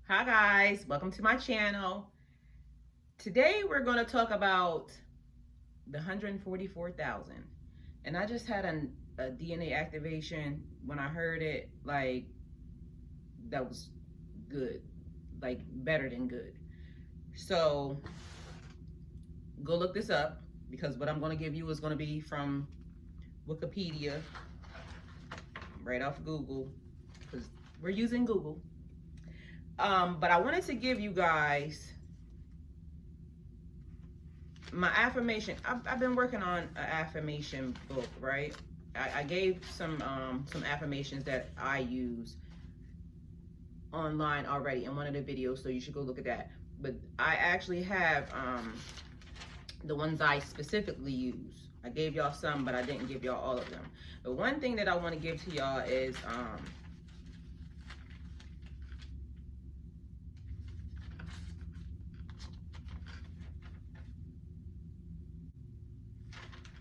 Hi guys, welcome to my channel. Today we're going to talk about the 144,000. And I just had a DNA activation. When I heard it, like, that was good, like better than good. So go look this up, because what I'm going to give you is going to be from Wikipedia, right off Google, because we're using Google. But I wanted to give you guys my affirmation. I've been working on an affirmation book, right? I gave some affirmations that I use online already in one of the videos, so you should go look at that. But I actually have the ones I specifically use. I gave y'all some, but I didn't give y'all all of them. The one thing that I want to give to y'all is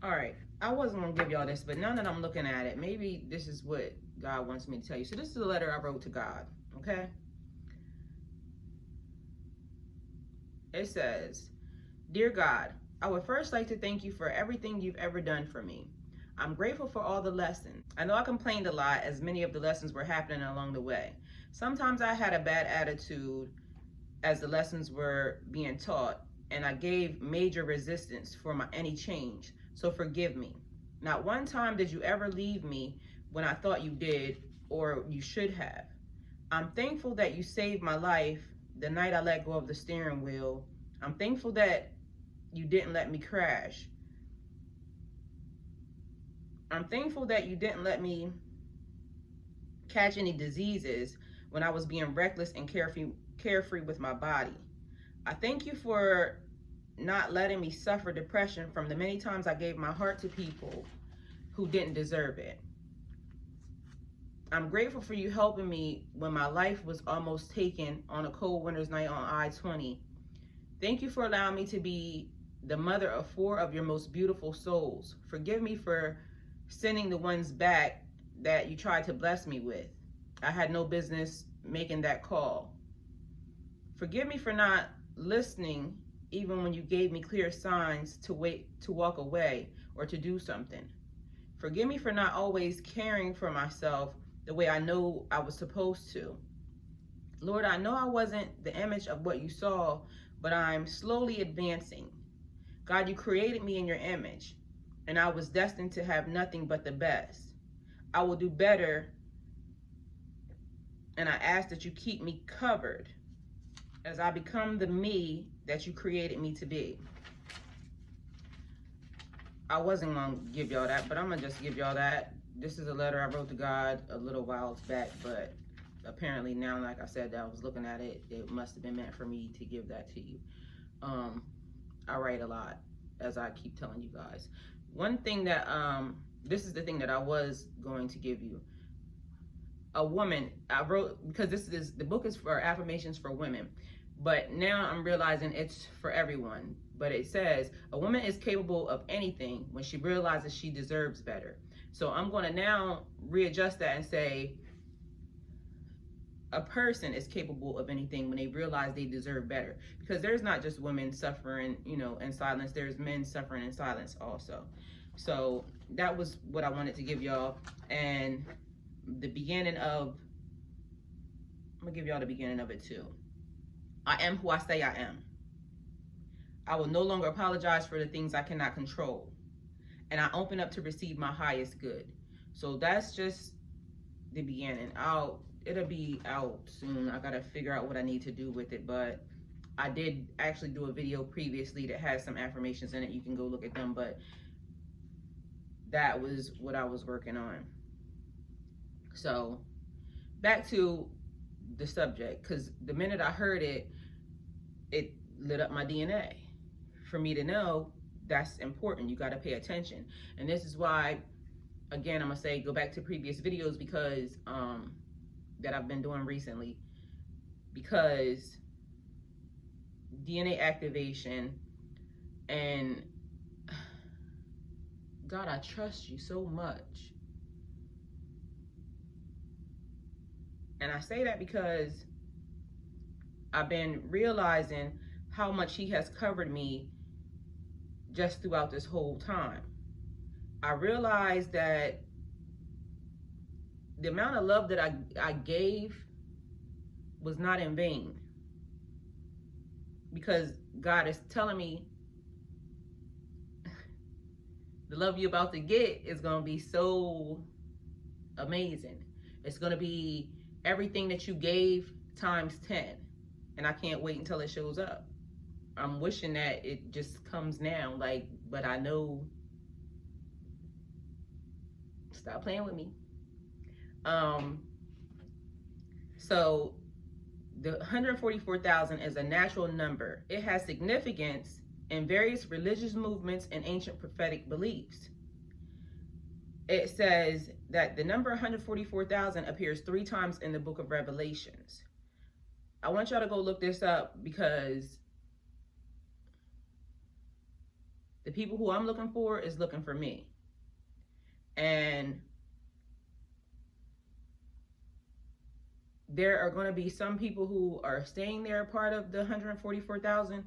all right, I wasn't gonna give y'all this, but now that I'm looking at it, maybe this is what God wants me to tell you. So this is a letter I wrote to God, okay? It says, "Dear God, I would first like to thank you for everything you've ever done for me. I'm grateful for all the lessons. I know I complained a lot, as many of the lessons were happening along the way. Sometimes I had a bad attitude as the lessons were being taught, and I gave major resistance for any change. So forgive me. Not one time did you ever leave me when I thought you did or you should have. I'm thankful that you saved my life the night I let go of the steering wheel. I'm thankful that you didn't let me crash. I'm thankful that you didn't let me catch any diseases when I was being reckless and carefree with my body. I thank you for not letting me suffer depression from the many times I gave my heart to people who didn't deserve it. I'm grateful for you helping me when my life was almost taken on a cold winter's night on I-20. Thank you for allowing me to be the mother of 4 of your most beautiful souls. Forgive me for sending the ones back that you tried to bless me with. I had no business making that call. Forgive me for not listening even when you gave me clear signs to walk away or to do something. Forgive me for not always caring for myself the way I know I was supposed to. Lord, I know I wasn't the image of what you saw, but I'm slowly advancing. God, you created me in your image, and I was destined to have nothing but the best. I will do better, and I ask that you keep me covered as I become the me that you created me to be." I wasn't gonna give y'all that, but I'm gonna just give y'all that. This is a letter I wrote to God a little while back, but apparently now, like I said, that I was looking at it, it must have been meant for me to give that to you. I write a lot, as I keep telling you guys. One thing that, this is the thing that I was going to give you. A woman, I wrote, because the book is for affirmations for women, but now I'm realizing it's for everyone. But it says, a woman is capable of anything when she realizes she deserves better. So I'm going to now readjust that and say, a person is capable of anything when they realize they deserve better. Because there's not just women suffering, in silence. There's men suffering in silence also. So that was what I wanted to give y'all. And the beginning of, I'm gonna give y'all the beginning of it too. I am who I say I am. I will no longer apologize for the things I cannot control. And I open up to receive my highest good. So that's just the beginning. It'll be out soon. I gotta figure out what I need to do with it, but I did actually do a video previously that has some affirmations in it. You can go look at them, but that was what I was working on. So back to the subject, because the minute I heard it, it lit up my DNA for me to know that's important. You got to pay attention. And this is why, again, I'm gonna say go back to previous videos, because that I've been doing recently, because DNA activation, and God, I trust you so much. And I say that because I've been realizing how much he has covered me just throughout this whole time. I realized that the amount of love that I gave was not in vain, because God is telling me the love you're about to get is going to be so amazing. It's going to be everything that you gave times 10. And I can't wait until it shows up. I'm wishing that it just comes now, like, but I know, stop playing with me. So the 144,000 is a natural number. It has significance in various religious movements and ancient prophetic beliefs. It says that the number 144,000 appears 3 times in the book of Revelations. I want y'all to go look this up, because the people who I'm looking for is looking for me. And there are going to be some people who are staying there part of the 144,000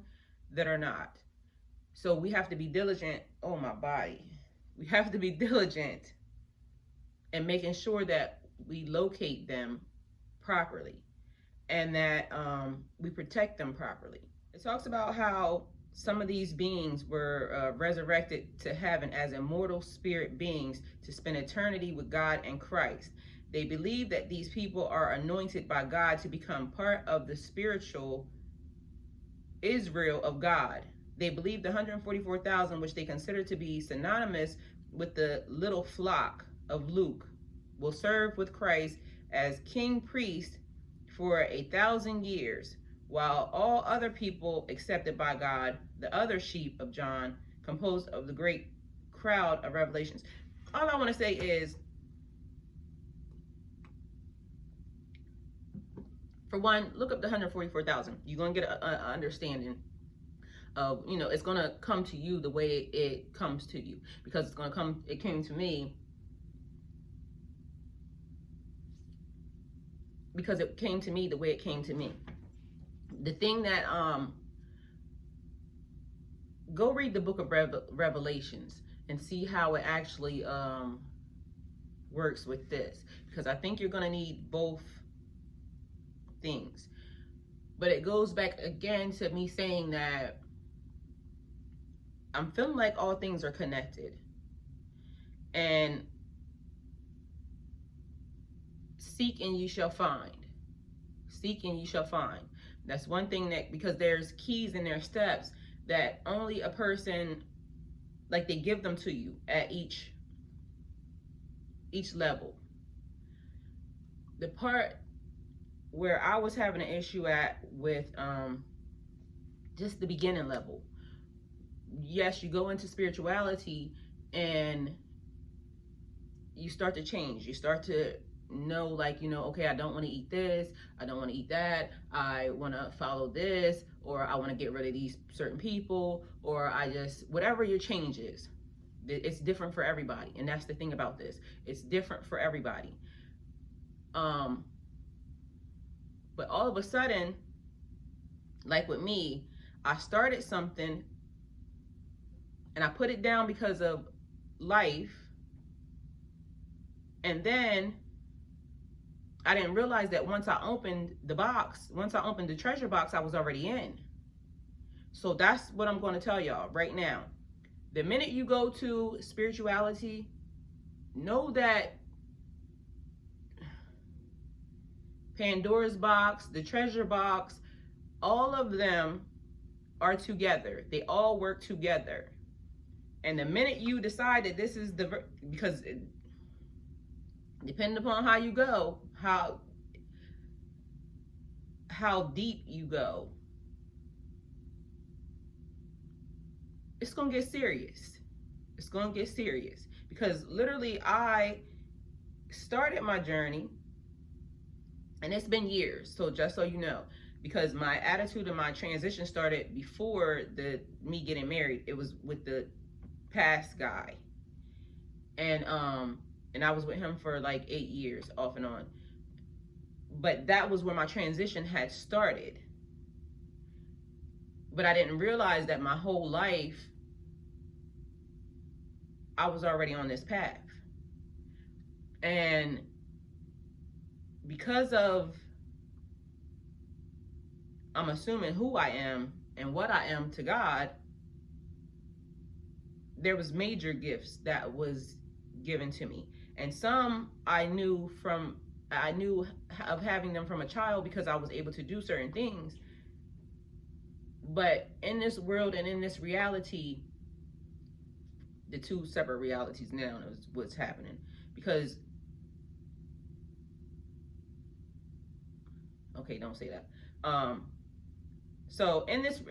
that are not. So we have to be diligent. Oh, my body. We have to be diligent in making sure that we locate them properly, and that we protect them properly. It talks about how some of these beings were resurrected to heaven as immortal spirit beings to spend eternity with God and Christ. They believe that these people are anointed by God to become part of the spiritual Israel of God. They believe the 144,000, which they consider to be synonymous with the little flock of Luke, will serve with Christ as king priest for 1,000 years, while all other people accepted by God, the other sheep of John, composed of the great crowd of Revelations. All I want to say is, for one, look up the 144,000. You're going to get an understanding of, it's going to come to you the way it comes to you, because it came to me because it came to me the way it came to me. The thing that, go read the book of Revelations and see how it actually works with this, because I think you're going to need both things. But it goes back again to me saying that I'm feeling like all things are connected, and seek and you shall find. Seek and you shall find. That's one thing, that because there's keys and there's steps that only a person, like, they give them to you at each level. The part where I was having an issue at with just the beginning level. Yes, you go into spirituality and you start to change. You start to know, like, okay, I don't want to eat this, I don't want to eat that, I want to follow this, or I want to get rid of these certain people, or I just, whatever your change is, it's different for everybody. And that's the thing about this, it's different for everybody. But all of a sudden, like with me, I started something and I put it down because of life, and then I didn't realize that once I opened the treasure box, I was already in. So that's what I'm going to tell y'all right now. The minute you go to spirituality, know that Pandora's box, the treasure box, all of them are together. They all work together. And the minute you decide that this is because depending upon how you go, how deep you go, it's going to get serious. It's going to get serious, because literally I started my journey and it's been years. So just so you know, because my attitude and my transition started before me getting married. It was with the past guy, and I was with him for like 8 years off and on. But that was where my transition had started. But I didn't realize that my whole life I was already on this path. And because of, I'm assuming, who I am and what I am to God, there was major gifts that was given to me. And some I knew of having them from a child because I was able to do certain things. But in this world and in this reality, the two separate realities now is what's happening. Because, okay, don't say that. So in this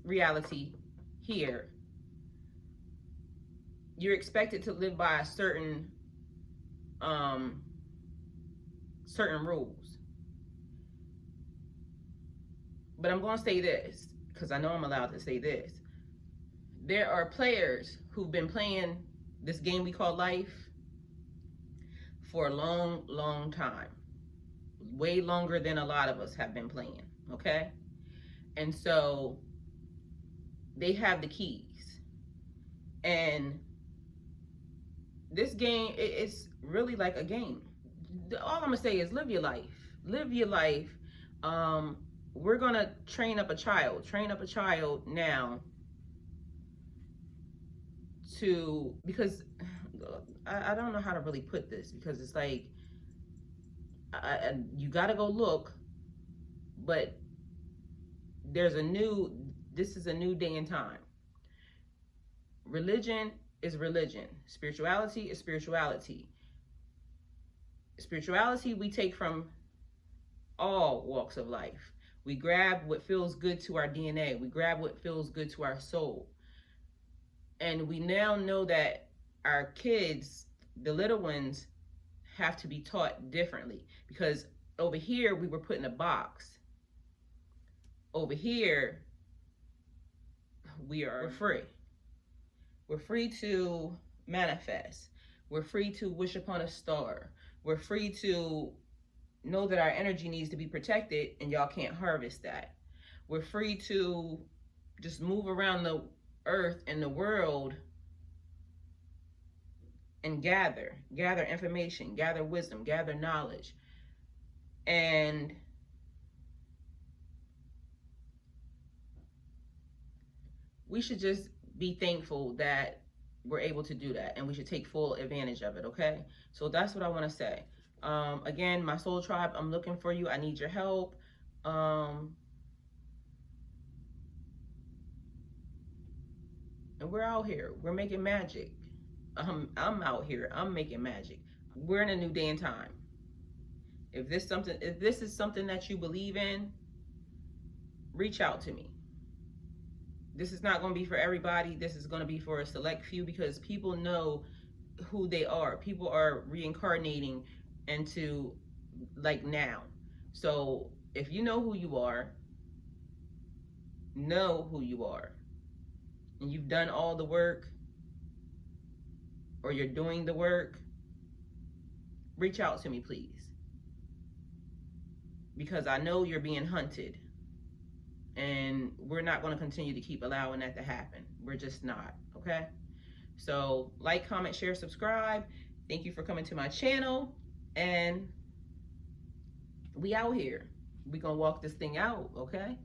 reality here, you're expected to live by a certain rules. But I'm going to say this, because I know I'm allowed to say this. There are players who've been playing this game we call life for a long, long time. Way longer than a lot of us have been playing, okay? And so they have the keys. And this game, it's really like a game. All I'm gonna say is live your life. Live your life. We're gonna train up a child now because I don't know how to really put this, because it's like, you gotta go look, but this is a new day and time. Religion is religion. Spirituality is spirituality. Spirituality we take from all walks of life. We grab what feels good to our DNA. We grab what feels good to our soul. And we now know that our kids, the little ones, have to be taught differently. Because over here, we were put in a box. Over here, we're free. We're free to manifest. We're free to wish upon a star. We're free to know that our energy needs to be protected and y'all can't harvest that. We're free to just move around the earth and the world and gather information, gather wisdom, gather knowledge. And we should just be thankful that we're able to do that, and we should take full advantage of it, okay? So that's what I want to say. Again, my soul tribe, I'm looking for you. I need your help. And we're out here. We're making magic. I'm out here. I'm making magic. We're in a new day and time. If this is something that you believe in, reach out to me. This is not going to be for everybody. This is going to be for a select few, because people know who they are. People are reincarnating into, like, now. So if you know who you are, and you've done all the work, or you're doing the work, reach out to me, please. Because I know you're being hunted. And we're not going to continue to keep allowing that to happen. We're just not, okay? So like, comment, share, subscribe. Thank you for coming to my channel. And we out here. We're going to walk this thing out, okay?